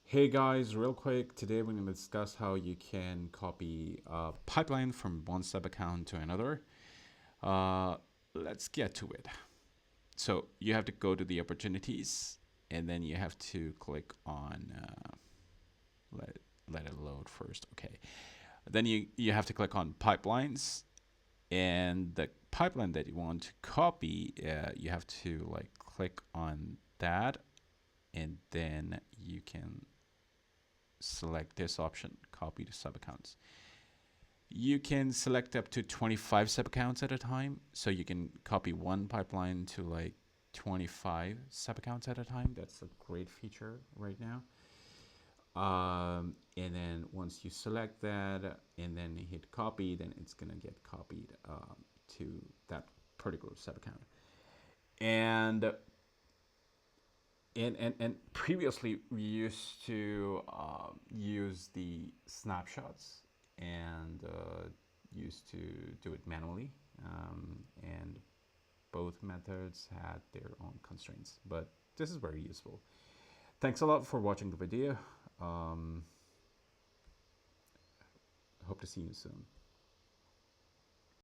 Hey guys, real quick, today we're going to discuss how you can copy a pipeline from one sub account to another. Uh, let's get to it. So you have to go to the opportunities and then you have to click on, let, let it load first. Okay. Then you have to click on pipelines, and the pipeline that you want to copy, you have to click on that, and then you can select this option, copy to subaccounts. You can select up to 25 subaccounts at a time, so you can copy one pipeline to 25 subaccounts at a time. That's a great feature right now. And then once you select that and then hit copy, then it's gonna get copied to that particular subaccount. And and previously we used to use the snapshots and used to do it manually, and both methods had their own constraints, but this is very useful. Thanks a lot for watching the video. Hope to see you soon.